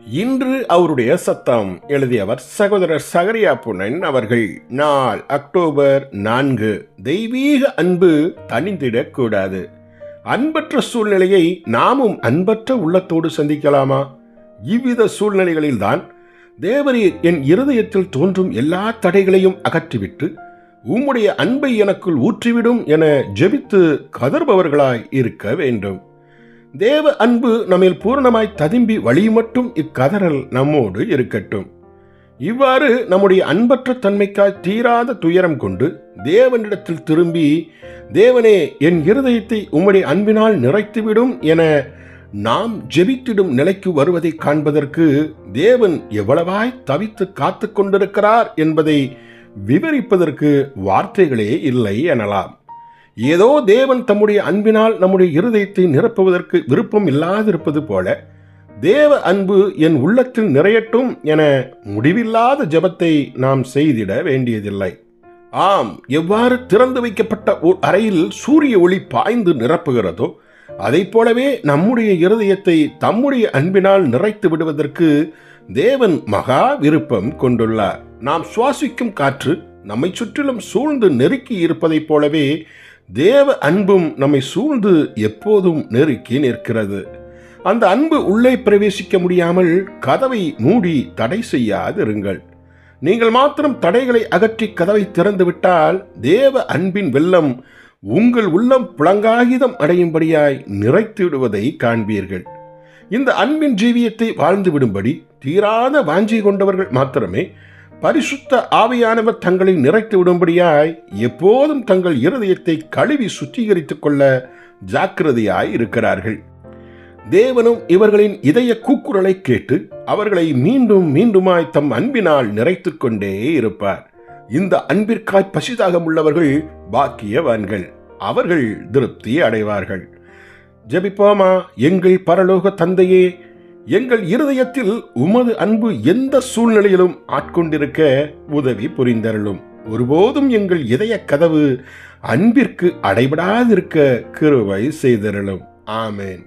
இன்று அவருடைய சத்தம் எழுதியவர் சகோதரர் சகரியா புனன் அவர்கள். நாள் அக்டோபர் 4. தெய்வீக அன்பு தனிந்திடக்கூடாது. அன்பற்ற சூழ்நிலையை நாமும் அன்பற்ற உள்ளத்தோடு சந்திக்கலாமா? இவ்வித சூழ்நிலைகளில்தான் தேவரீர் என் இருதயத்தில் தோன்றும் எல்லா தடைகளையும் அகற்றிவிட்டு உம்முடைய அன்பை எனக்குள் ஊற்றிவிடும் என ஜெபித்து கதர்பவர்களாய் இருக்க வேண்டும். தேவ அன்பு நம்மில் பூரணமாய் ததும்பி வழி மட்டும் இக்கதறல் நம்மோடு இருக்கட்டும். இவ்வாறு நம்முடைய அன்பற்ற தன்மைக்காய் தீராத துயரம் கொண்டு தேவனிடத்தில் திரும்பி, தேவனே என் இருதயத்தை உம்முடைய அன்பினால் நிறைத்துவிடும் என நாம் ஜெபித்திடும் நிலைக்கு வருவதை காண்பதற்கு தேவன் எவ்வளவாய் தவித்து காத்து கொண்டிருக்கிறார் என்பதை விவரிப்பதற்கு வார்த்தைகளே இல்லை எனலாம். ஏதோ தேவன் தம்முடைய அன்பினால் நம்முடைய இருதயத்தை நிரப்புவதற்கு விருப்பம் இல்லாதிருப்பது போல, தேவ அன்பு என் உள்ளத்தில் நிறையட்டும் என முடிவில்லாத ஜெபத்தை நாம் செய்திட வேண்டியதில்லை. ஆம், எவ்வாறு திறந்து வைக்கப்பட்ட ஒரு அறையில் சூரிய ஒளி பாய்ந்து நிரப்புகிறதோ அதை போலவே நம்முடைய இருதயத்தை தம்முடைய அன்பினால் நிறைத்து விடுவதற்கு தேவன் மகா விருப்பம் கொண்டுள்ளார். நாம் சுவாசிக்கும் காற்று நம்மை சுற்றிலும் சூழ்ந்து நெருக்கி இருப்பதைப் போலவே தேவ அன்பும் நம்மை சூழ்ந்து எப்போதும் நெருக்கி நிற்கிறது. அந்த அன்பு உள்ளே பிரவேசிக்க முடியாமல் கதவை மூடி தடை செய்யாதிருங்கள். நீங்கள் மாத்திரம் தடைகளை அகற்றி கதவை திறந்து விட்டால் தேவ அன்பின் வெள்ளம் உங்கள் உள்ளம் புலங்காகிதம் அடையும்படியாய் நிறைத்து விடுவதை காண்பீர்கள். இந்த அன்பின் ஜீவியத்தை வாழ்ந்து விடும்படி தீராத வாஞ்சி கொண்டவர்கள் மாத்திரமே பரிசுத்த ஆவியானவர் தங்களை நிறைத்து விடும்படியாய் எப்போதும் தங்கள் இருதயத்தை கழுவி சுத்திகரித்துக் கொள்ள ஜாக்கிரதையாய் இருக்கிறார்கள். தேவனும் இவர்களின் இதய கூக்குரலை கேட்டு அவர்களை மீண்டும் மீண்டுமாய் தம் அன்பினால் நிறைத்துக் கொண்டே இருப்பார். இந்த அன்பிற்காய் பசிதாகம் உள்ளவர்கள் பாக்கியவான்கள், அவர்கள் திருப்தி அடைவார்கள். ஜெபிப்போமா. எங்கள் பரலோக தந்தையே, எங்கள் இருதயத்தில் உமது அன்பு எந்த சூழ்நிலையிலும் ஆட்கொண்டிருக்க உதவி புரிந்தருளும். ஒருபோதும் எங்கள் இதய கதவு அன்பிற்கு அடைபடாதிருக்க கிருபை செய்தருளும். ஆமென்.